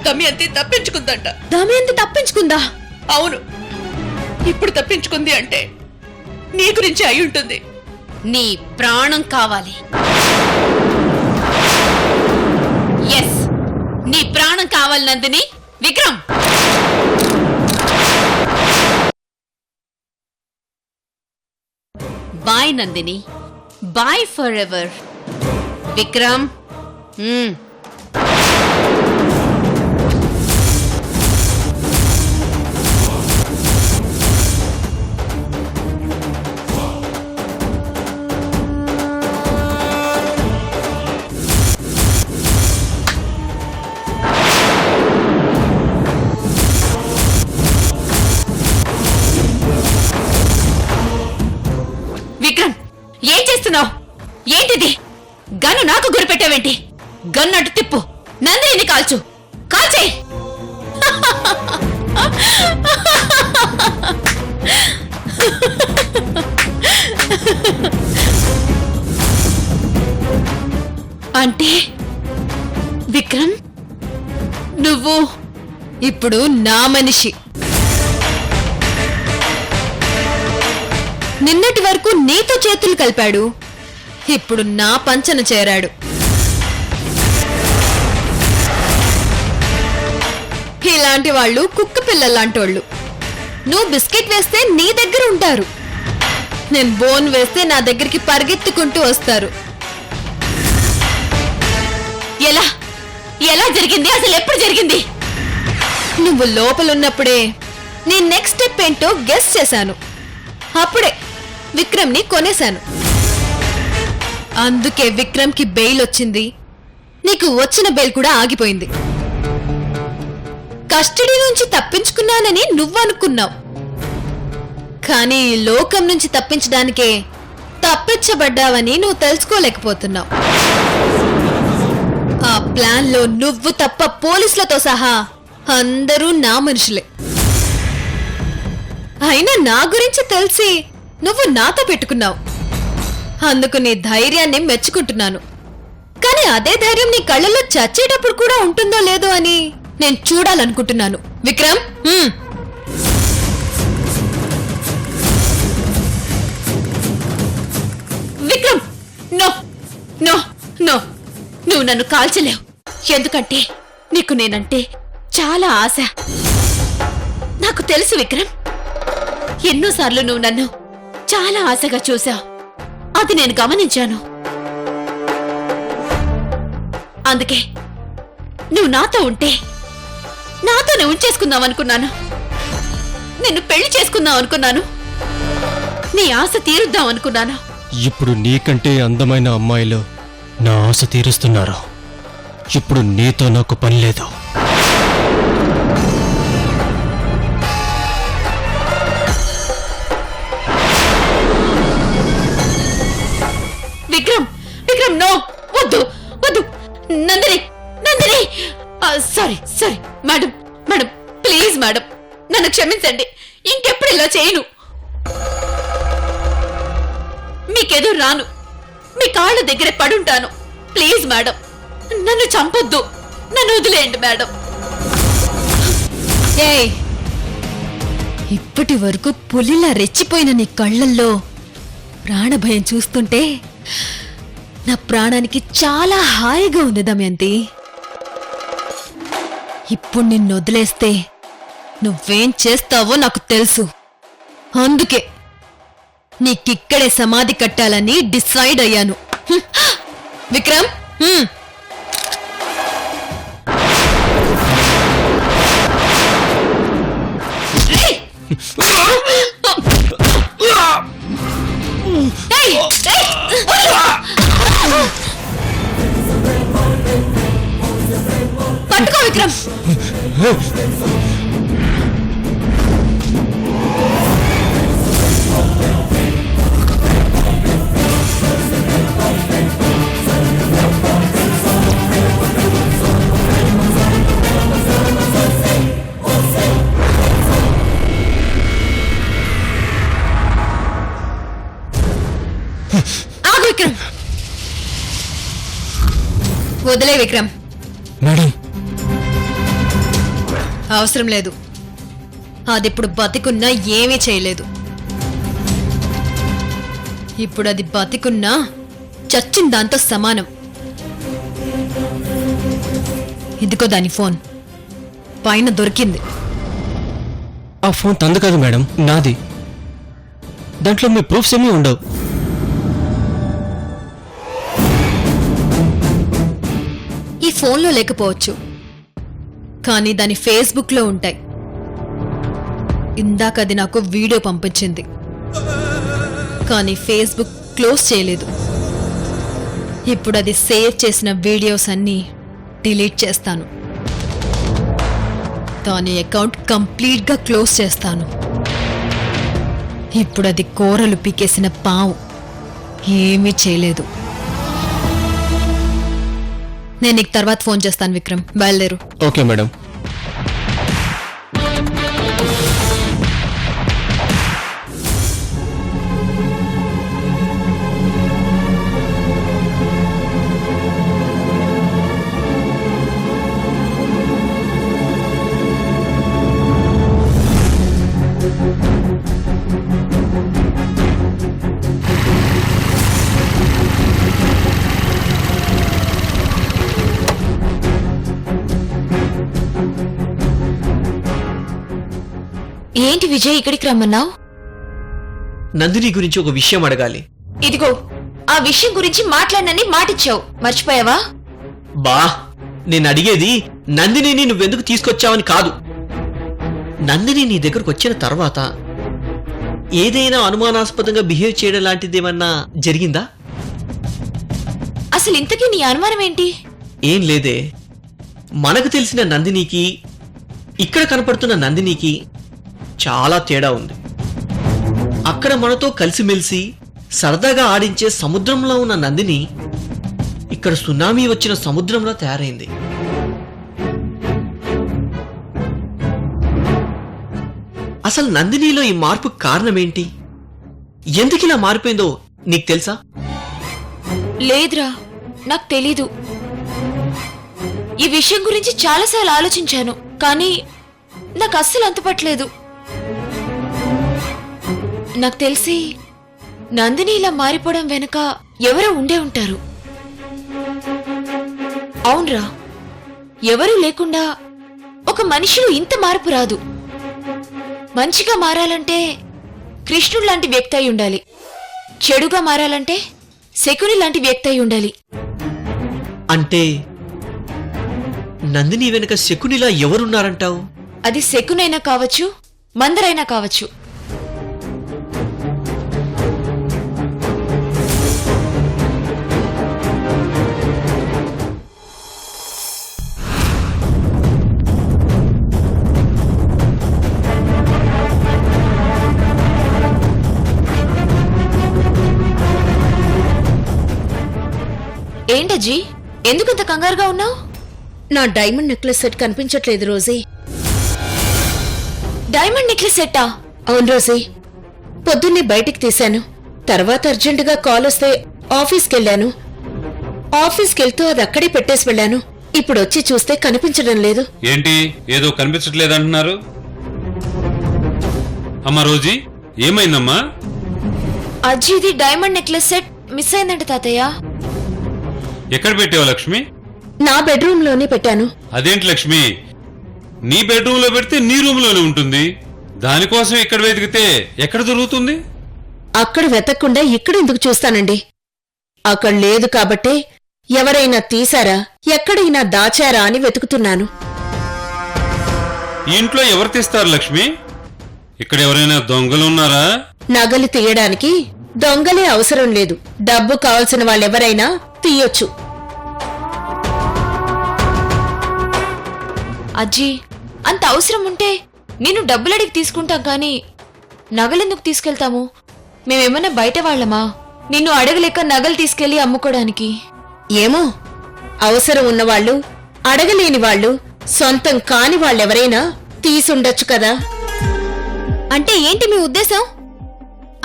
దమయంతి తప్పించుకుందంట. దమయంతి తప్పించుకుందా? అవును, ఇప్పుడు తప్పించుకుంది అంటే నీ గురించి అయి ఉంటుంది. నీ ప్రాణం కావాలి. ఎస్, నీ ప్రాణం కావాలి Nandini. Vikram, bye Nandini, bye for ever. Vikram, Vikram, ఏం చేస్తున్నావు? ఏంటిది? గన్ను నాకు గురిపెట్టావేంటి? గన్ను అటు తిప్పు, నందిని కాల్చు. కాల్చేయి. అంటే విక్రమ్, నువ్వు ఇప్పుడు నా మనిషి. నిన్నటి వరకు నీతో చేతులు కలిపాడు, ఇప్పుడు నా పంచన చేరాడు. ఇలాంటి వాళ్ళు కుక్క పిల్లలాంటోళ్ళు. నువ్వు బిస్కెట్ వేస్తే నీ దగ్గర ఉంటారు, నేను బోన్ వేస్తే నా దగ్గరికి పరిగెత్తుకుంటూ వస్తారు. ఎలా ఎలా జరిగింది? అసలు ఎప్పుడు జరిగింది? నువ్వు లోపలున్నప్పుడే నీ నెక్స్ట్ స్టెప్ ఏంటో గెస్ చేశాను. అప్పుడే విక్రమ్ని కొనేశాను. అందుకే విక్రమ్కి బెయిల్ వచ్చింది, నీకు వచ్చిన బెయిల్ కూడా ఆగిపోయింది. కస్టడీ నుంచి తప్పించుకున్నానని నువ్వు అనుకున్నావు, కానీ ఈ లోకం నుంచి తప్పించడానికే తప్పించబడ్డావని నువ్వు తెలుసుకోలేకపోతున్నావు. ఆ ప్లాన్ లో నువ్వు తప్ప పోలీసులతో సహా అందరూ నా మనుషులే. అయినా నా గురించి తెలిసి నువ్వు నాతో పెట్టుకున్నావు, అందుకు నీ ధైర్యాన్ని మెచ్చుకుంటున్నాను. కానీ అదే ధైర్యం నీ కళ్ళల్లో చచ్చేటప్పుడు కూడా ఉంటుందో లేదో అని నేను చూడాలనుకుంటున్నాను. Vikram, Vikram, no no no, నువ్వు నన్ను కాల్చలేవు. ఎందుకంటే నీకు నేనంటే చాలా ఆశ. నాకు తెలుసు విక్రమ్, ఎన్నోసార్లు నువ్వు నన్ను చాలా ఆశగా చూశావు, అది నేను గమనించాను. అందుకే నువ్వు నాతో ఉంటే నాతోనే ఉంచేసుకుందాం అనుకున్నాను, నిన్ను పెళ్లి చేసుకుందాం అనుకున్నాను, నీ ఆశ తీరుద్దాం అనుకున్నాను. ఇప్పుడు నీకంటే అందమైన అమ్మాయిలు నా ఆశ తీరుస్తున్నారు. ఇప్పుడు నీతో నాకు పని లేదు. విక్రమ్, విక్రమ్, నో, వద్దు వద్దు. Nandini, Nandini, sorry sorry madam, madam please madam, నన్ను క్షమించండి. ఇంకెప్పుడు ఇలా చేయను. మీకేదో రాను, మీ కాళ్ళ దగ్గర పడుంటాను. ప్లీజ్ మేడం, నన్ను చంపొద్దు, నన్ను వదిలేయండి మేడం. ఏయ్, ఇప్పటి వరకు పులిలా రెచ్చిపోయిన నీ కళ్ళల్లో ప్రాణభయం చూస్తుంటే నా ప్రాణానికి చాలా హాయిగా ఉంది దమయంతి. ఇప్పుడు నిన్ను వదిలేస్తే నువ్వేం చేస్తావో నాకు తెలుసు. అందుకే నీకిక్కడే సమాధి కట్టాలని డిసైడ్ అయ్యాను. విక్రమ్, పట్టుకో విక్రమ్. ఆగు విక్రమ్, వదిలే విక్రమ్. మేడం, అవసరం లేదు. అదిప్పుడు బతికున్నా ఏమీ చేయలేదు. ఇప్పుడు అది బతికున్నా చచ్చిన దాంతో సమానం. ఇదిగో దాని ఫోన్ పైన దొరికింది. ఆ ఫోన్ తందు కాదు మేడం, నాది. దాంట్లో మీ ప్రూఫ్స్ ఏమీ ఉండవు. ఈ ఫోన్లో లేకపోవచ్చు, కానీ దాని ఫేస్బుక్లో ఉంటాయి. ఇందాక అది నాకు వీడియో పంపించింది, కానీ ఫేస్బుక్ క్లోజ్ చేయలేదు. ఇప్పుడు అది సేవ్ చేసిన వీడియోస్ అన్నీ డిలీట్ చేస్తాను. దాని అకౌంట్ కంప్లీట్గా క్లోజ్ చేస్తాను. ఇప్పుడు అది కూరలు పీకేసిన పావు, ఏమీ చేయలేదు. నేను నీకు తర్వాత ఫోన్ చేస్తాను విక్రమ్, బయలుదేరు. Okay madam. ఏంటి విజయ్ ఇక్కడికి రమ్మన్నావు? నందిని గురించి ఒక విషయం అడగాలి. ఇదిగో ఆ విషయం గురించి మాట్లాడనని మాటిచ్చావు, మర్చిపోయావా? బా, నేను అడిగేది నందిని నువ్వెందుకు తీసుకొచ్చావని కాదు. నందిని నీ దగ్గరకు వచ్చిన తర్వాత ఏదైనా అనుమానాస్పదంగా బిహేవ్ చేయడం లాంటిదేమన్నా జరిగిందా? అసలు ఇంతకీ నీ అనుమానం ఏంటి? ఏం లేదే. మనకు తెలిసిన నందినికి ఇక్కడ కనపడుతున్న నందినికి చాలా తేడా ఉంది. అక్కడ మనతో కలిసిమెలిసి సరదాగా ఆడించే సముద్రంలో ఉన్న నందిని ఇక్కడ సునామీ వచ్చిన సముద్రంలో తయారైంది. అసలు నందినిలో ఈ మార్పు కారణమేంటి? ఎందుకు ఇలా మారిపోయిందో నీకు తెలుసా? లేదురా, నాకు తెలీదు. ఈ విషయం గురించి చాలాసార్లు ఆలోచించాను, కానీ నాకు అస్సలు అంతుపట్టలేదు. నాకు తెలిసి నందిని ఇలా మారిపోవడం వెనుక ఎవరో ఉండే ఉంటారు. అవునరా, ఎవరూ లేకుండా ఒక మనిషిలో ఇంత మార్పు రాదు. మంచిగా మారాలంటే కృష్ణుడు లాంటి వ్యక్తి అయి ఉండాలి, చెడుగా మారాలంటే శకుని లాంటి వ్యక్తి అయి ఉండాలి. అంటే నందిని వెనుక శకునిలా ఎవరున్నారంటావు? అది శకునైనా కావచ్చు, మందరైనా కావచ్చు. ఏంటజ్జీ, ఎందుకంత కంగారుగా ఉన్నావు? నా డైమండ్ నెక్లెస్ సెట్ కనిపించట్లేదు రోజీ. డైమండ్ నెక్లెస్ సెట్టా? అవును రోజీ, పొద్దున్నే బయటికి తీశాను. తర్వాత అర్జెంటుగా కాల్ వస్తే ఆఫీస్కెళ్ళాను. ఆఫీస్కెళ్తూ అది అక్కడే పెట్టేసి వెళ్ళాను. ఇప్పుడు వచ్చి చూస్తే కనిపించడం లేదు. ఏంటి, ఏదో కనిపించట్లేదంటున్నారు? అమ్మా రోజీ, ఏమైందమ్మా? అజ్జీది డైమండ్ నెక్లెస్ సెట్ మిస్ అయిందంట తాతయ్య. ఎక్కడ పెట్టావు లక్ష్మి? నా బెడ్రూమ్ లోనే పెట్టాను. అదేంటి లక్ష్మి, నీ బెడ్రూమ్ లో పెడితే నీ రూమ్ లోనే ఉంటుంది. దానికోసం ఇక్కడ వెతికితే ఎక్కడ దొరుకుతుంది? అక్కడ వెతకకుండా ఇక్కడ ఎందుకు చూస్తానండి? అక్కడ లేదు కాబట్టే ఎవరైనా తీశారా, ఎక్కడైనా దాచారా అని వెతుకుతున్నాను. ఈ ఇంట్లో ఎవరు తీస్తారు లక్ష్మి? ఇక్కడ ఎవరైనా దొంగలు ఉన్నారా? నగలు తీయడానికి దొంగలే అవసరం లేదు. డబ్బు కావలసిన వాళ్ళెవరైనా తీయొచ్చు. అజ్జీ, అంత అవసరం ఉంటే నేను డబ్బులడిగి తీసుకుంటాం, కానీ నగలెందుకు తీసుకెళ్తాము? మేమేమన్నా బయట వాళ్ళమా నిన్ను అడగలేక నగలు తీసుకెళ్లి అమ్ముకోవడానికి? ఏమో, అవసరం ఉన్నవాళ్లు, అడగలేని వాళ్ళు, సొంతం కాని వాళ్ళెవరైనా తీసుండొచ్చు కదా. అంటే ఏంటి మీ ఉద్దేశం?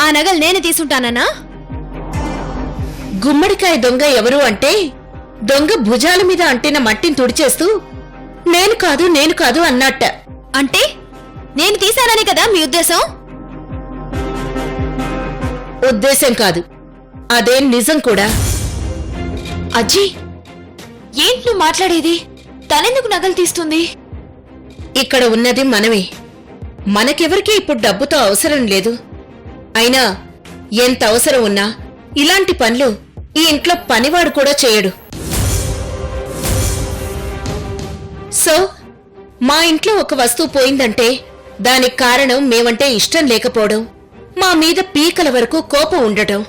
ఆ నగలు నేను తీసుంటానా? గుమ్మడికాయ దొంగ ఎవరు అంటే దొంగ భుజాల మీద అంటిన మట్టిని తుడిచేస్తూ నేను కాదు అన్నట్ట. అంటే నేను తీశానని కదా మీ ఉద్దేశం? ఉద్దేశం కాదు, అదేం నిజం కూడా. అజ్జీ, ఏంటి నువ్వు మాట్లాడేది? తనెందుకు నగలు తీస్తుంది? ఇక్కడ ఉన్నది మనమే. మనకెవరికీ ఇప్పుడు డబ్బుతో అవసరం లేదు. అయినా ఎంత అవసరం ఉన్నా ఇలాంటి పనులు ఈ ఇంట్లో పనివాడు కూడా చేయడు. సో మా ఇంట్లో ఒక వస్తువు పోయిందంటే దానికి కారణం మేమంటే ఇష్టం లేకపోవడం, మా మీద పీకల వరకు కోపం ఉండటం,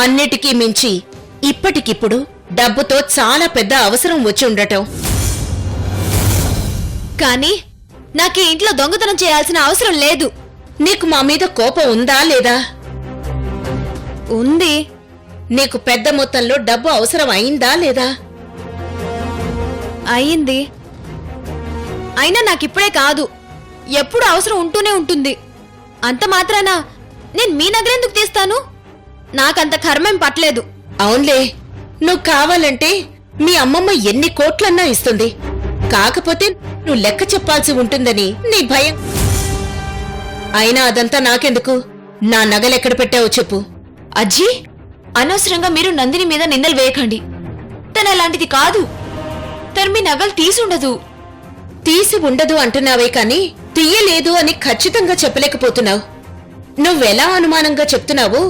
అన్నిటికీ మించి ఇప్పటికిప్పుడు డబ్బుతో చాలా పెద్ద అవసరం వచ్చి ఉండటం. కానీ నాకు ఈ ఇంట్లో దొంగతనం చేయాల్సిన అవసరం లేదు. నీకు మా మీద కోపం ఉందా లేదా? ఉంది. నీకు పెద్ద మొత్తంలో డబ్బు అవసరం అయిందా లేదా? అయింది. అయినా నాకిప్పుడే కాదు, ఎప్పుడు అవసరం ఉంటూనే ఉంటుంది. అంత మాత్రాన నేను మీ నగరెందుకు తీస్తాను? నాకంత కర్మేం పట్టలేదు. అవునులే, నువ్వు కావాలంటే మీ అమ్మమ్మ ఎన్ని కోట్లన్నా ఇస్తుంది. కాకపోతే నువ్వు లెక్క చెప్పాల్సి ఉంటుందని నీ భయం. అయినా అదంతా నాకెందుకు? నా నగలెక్కడ పెట్టావో చెప్పు. అజ్జీ, అనవసరంగా మీరు నందిని మీద నిందలు వేయకండి. తన అలాంటిది కాదు. తను మీ నగలు తీసుండదు. తీసి ఉండదు అంటున్నావే కాని తీయలేదు అని ఖచ్చితంగా చెప్పలేకపోతున్నావు. నువ్వెలా అనుమానంగా చెప్తున్నావు?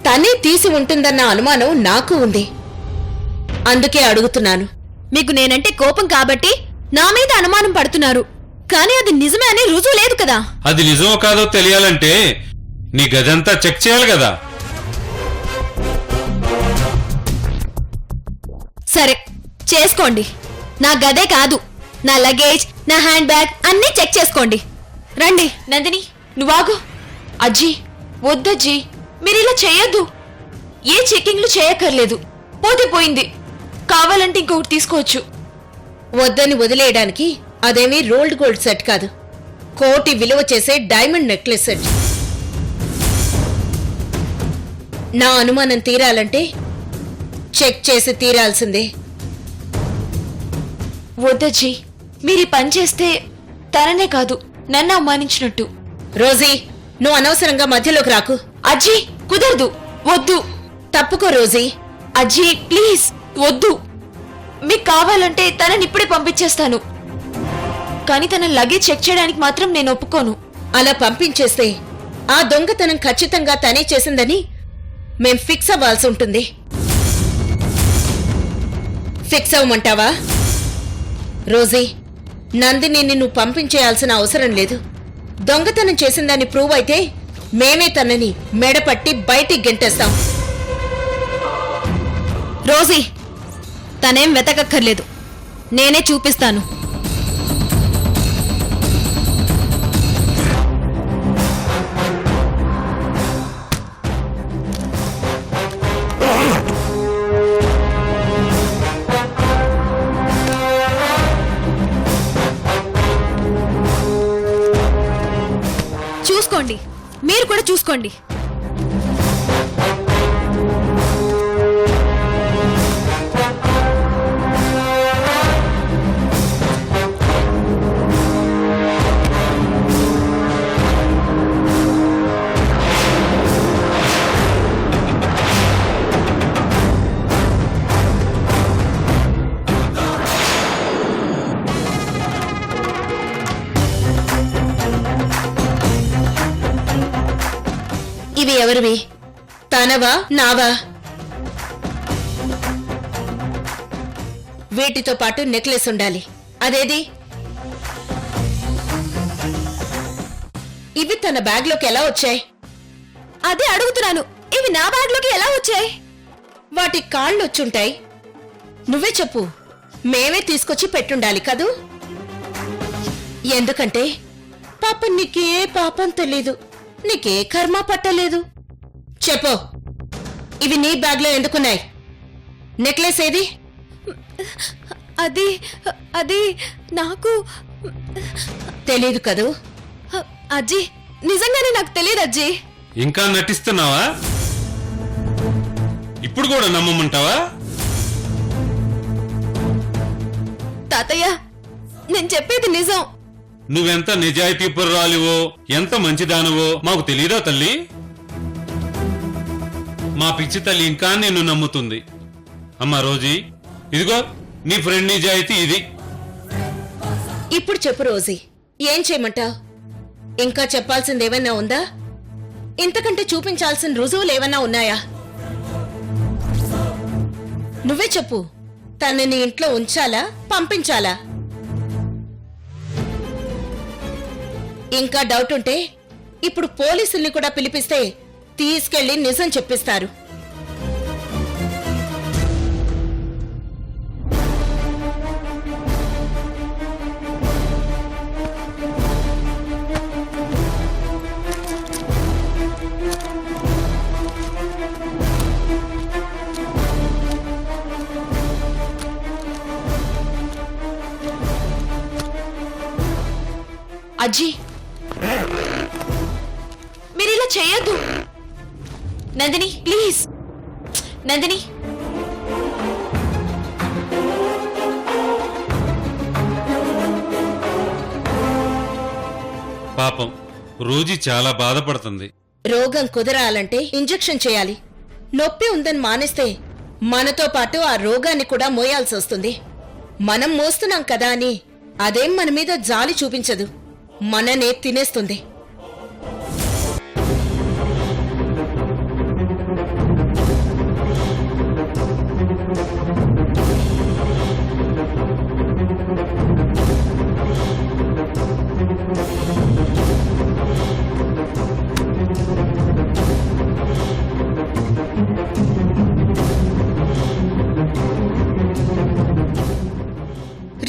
తనే తీసి ఉంటుందన్న అనుమానం నాకు ఉంది. అందుకే అడుగుతున్నాను. మీకు నేనంటే కోపం కాబట్టి నా మీద అనుమానం పడుతున్నారు. కానీ అది నిజమే అని రుజువు లేదు కదా. అది నిజమో కాదో తెలియాలంటే నీ గదంతా చెక్ చేయాలి కదా. సరే, చేసుకోండి. నా గదే కాదు, నా లగేజ్, నా హ్యాండ్ బ్యాగ్ అన్నీ చెక్ చేసుకోండి. రండి. నందిని, నువ్వాగు. అజ్జీ, వద్దజ్జీ, మీరిలా చేయొద్దు. ఏ చెకింగ్లు చేయక్కర్లేదు. పోతే పోయింది. కావాలంటే ఇంకొకటి తీసుకోవచ్చు. వద్దని వదిలేయడానికి అదేమీ రోల్డ్ గోల్డ్ సెట్ కాదు, కోటి విలువ చేసే డైమండ్ నెక్లెస్ సెట్. నా అనుమానం తీరాలంటే చెక్ చేసి తీరాల్సిందే. వద్దజ్జీ, మీరీ పని చేస్తే తననే కాదు నన్ను అవమానించినట్టు. రోజీ, నువ్వు అనవసరంగా మధ్యలోకి రాకు. అజ్జీ, కుదరదు. వద్దు. తప్పుకో రోజీ. అజ్జీ, ప్లీజ్ వద్దు. మీకు కావాలంటే తనని ఇప్పుడే పంపించేస్తాను. కానీ తన లగేజ్ చెక్ చేయడానికి మాత్రం నేను ఒప్పుకోను. అలా పంపించేస్తే ఆ దొంగతనం ఖచ్చితంగా తనే చేసిందని మేం ఫిక్స్ అవ్వాల్సి ఉంటుంది. ఫిక్స్ అవ్వమంటావా? రోజీ, నందిని నువ్వు పంపించేయాల్సిన అవసరం లేదు. దొంగతనం చేసిందని ప్రూవ్ అయితే మేమే తనని మెడపట్టి బయటికి గెంటేస్తాం. రోజీ, తనేం వెతకక్కర్లేదు, నేనే చూపిస్తాను. చూసుకోండి, మీరు కూడా చూసుకోండి. ఇవి ఎవరివి? తనవా నావా? వీటితో పాటు నెక్లెస్ ఉండాలి. అదేది? ఇవి తన బ్యాగ్లోకి ఎలా వచ్చాయి? అదే అడుగుతున్నాను, ఇవి నా బ్యాగ్లోకి ఎలా వచ్చాయి? వాటి కాళ్ళు వచ్చుంటాయి. నువ్వే చెప్పు. మేమే తీసుకొచ్చి పెట్టుండాలి కదూ. ఎందుకంటే పాపం నీకే పాపం తెలీదు, నీకే కర్మ పట్టలేదు. చెప్పు, ఇవి నీ బ్యాగ్లో ఎందుకున్నాయి? నెక్లెస్ ఏది? అది అది నాకు తెలీదు కదూ. అజ్జీ, నిజంగానే నాకు తెలియదు అజ్జీ. ఇంకా నటిస్తున్నావా? ఇప్పుడు కూడా నమ్మమంటావా? తాతయ్య, నేను చెప్పేది నిజం. నువ్వెంత నిజాయితీపరురాలివో ఎంత మంచిదానవో మాకు తెలీదా తల్లి? మా పిచ్చి తల్లి ఇంకా నిన్ను నమ్ముతుంది. అమ్మా రోజీ, ఇదిగో నీ ఫ్రెండ్ నిజాయితీ ఇది. ఇప్పుడు చెప్పు రోజీ, ఏం చేయమంటావ్? ఇంకా చెప్పాల్సింది ఏమైనా ఉందా? ఇంతకంటే చూపించాల్సిన రుజువులు ఏమైనా ఉన్నాయా? నువ్వే చెప్పు. తనని ఇంట్లో ఉంచాలా, పంపించాలా? ఇంకా డౌట్ ఉంటే ఇప్పుడు పోలీసుల్ని కూడా పిలిపిస్తే తీసుకెళ్లి నిజం చెప్పిస్తారు. అజ్జీ, మీరిలా చేయొద్దు. నందిని ప్లీజ్, నందిని. పాపం రోజీ చాలా బాధపడుతుంది. రోగం కుదరాలంటే ఇంజెక్షన్ చేయాలి. నొప్పి ఉందని మానేస్తే మనతో పాటు ఆ రోగాన్ని కూడా మోయాల్సి వస్తుంది. మనం మోస్తున్నాం కదా అని అదేం మన మీద జాలి చూపించదు, మననే తినేస్తుంది.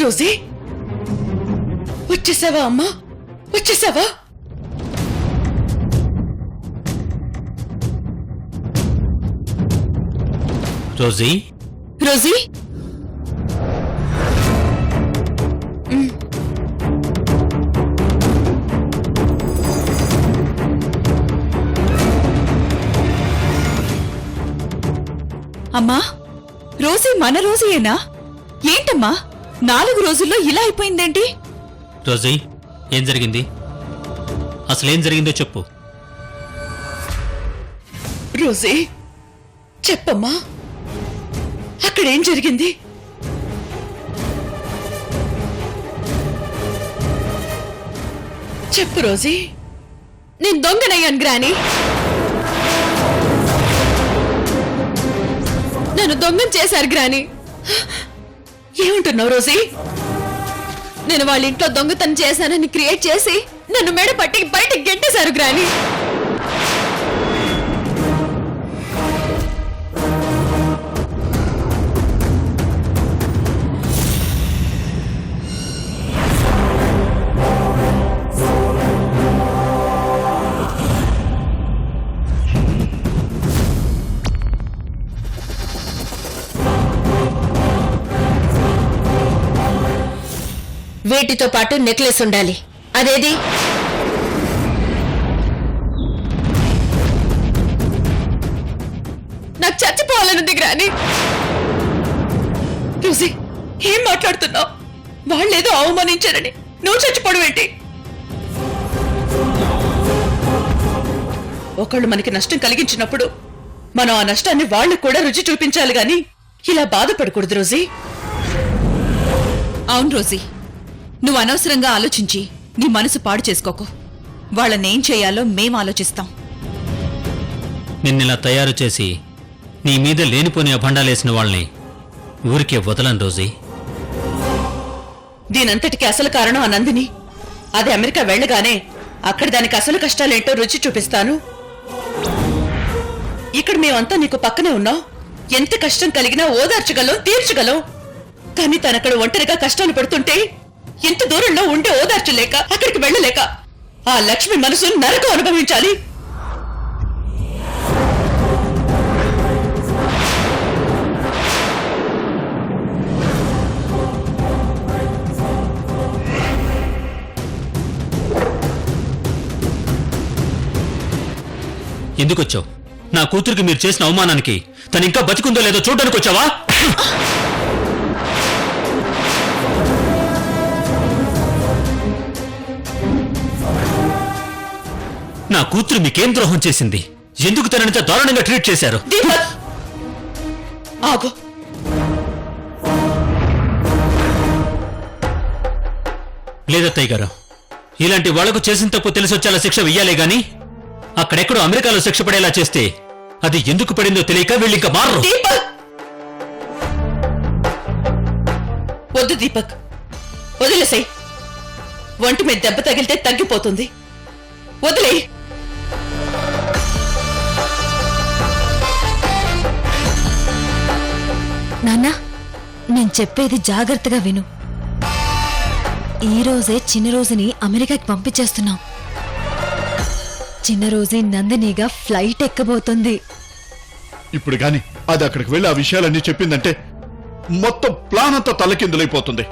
రోజీ, వచ్చేసావా అమ్మా? వచ్చేసావా? రోజీ, రోజీ, అమ్మా రోజీ మన రోజీయేనా? ఏంటమ్మా 4 రోజుల్లో ఇలా అయిపోయిందేంటి? రోజీ, ఏం జరిగింది? అసలేం జరిగిందో చెప్పు. రోజీ చెప్పమ్మా, అక్కడేం జరిగింది? చెప్పు రోజీ. నేను దొంగనయ్యాను గ్రాని. నన్ను దొంగం చేశారు గ్రాని. ఏమంటున్నావు రోజీ? నేను వాళ్ళ ఇంట్లో దొంగతనం చేశానని క్రియేట్ చేసి నన్ను మెడ పట్టి బయటికి గెంటేశారు గ్రాని. వీటితో పాటు నెక్లెస్ ఉండాలి. అదేది? నాకు చచ్చిపోవాలనుంది గ్రాని. రోజీ, ఏం మాట్లాడుతున్నావు? వాళ్ళేదో అవమానించారని నువ్వు చచ్చిపోవడం ఏంటి? ఒకళ్ళు మనకి నష్టం కలిగించినప్పుడు మనం ఆ నష్టాన్ని వాళ్ళకు కూడా రుచి చూపించాలి గాని ఇలా బాధపడకూడదు రోజీ. అవును రోజీ, నువ్వు అనవసరంగా ఆలోచించి నీ మనసు పాడు చేసుకోకు. వాళ్ళనేం చేయాలో మేం ఆలోచిస్తాం. నిన్నిలా తయారు చేసి నీ మీద లేనిపోని అభండాలేసిన వాళ్ళని ఊరికే వదలను రోజీ. దీనంతటికి అసలు కారణం ఆ నందిని. అది అమెరికా వెళ్ళగానే అక్కడ దానికి అసలు కష్టాలేంటో రుచి చూపిస్తాను. ఇక్కడ మేమంతా నీకు పక్కనే ఉన్నాం. ఎంత కష్టం కలిగినా ఓదార్చగలం, తీర్చగలం. కానీ తనక్కడ ఒంటరిగా కష్టాలు పడుతుంటే ఎంత దూరంలో ఉండి ఓదార్చలేక, అక్కడికి వెళ్ళలేక ఆ లక్ష్మి మనసు నరకం అనుభవించాలి. ఎందుకొచ్చావు? నా కూతురికి మీరు చేసిన అవమానానికి తను ఇంకా బతికుందో లేదో చూడడానికి వచ్చావా? నా కూతురు మీకేం ద్రోహం చేసింది? ఎందుకు తననిత దారుణంగా ట్రీట్ చేశారు? దీపక్ ఆగు. లేదత్తయ్య గారు, ఇలాంటి వాళ్లకు చేసిన తప్పు తెలిసొచ్చేలా శిక్ష వెయ్యాలే గాని అక్కడెక్కడో అమెరికాలో శిక్ష పడేలా చేస్తే అది ఎందుకు పడిందో తెలియక వీళ్ళింక మారరు. దీపక్ వద్దు దీపక్, వదిలేసాయి. ఒంటి మీద దెబ్బ తగిలితే తగ్గిపోతుంది. వదిలే. నాన్నా, నేను చెప్పేది జాగ్రత్తగా విను. ఈ రోజే చిన్న రోజుని అమెరికాకి పంపించేస్తున్నాం. చిన్న రోజు నందినిగా ఫ్లైట్ ఎక్కబోతుంది. ఇప్పుడు గాని అది అక్కడికి వెళ్ళి ఆ విషయాలన్నీ చెప్పిందంటే మొత్తం ప్లాన్ అంతా తలకిందులైపోతుంది.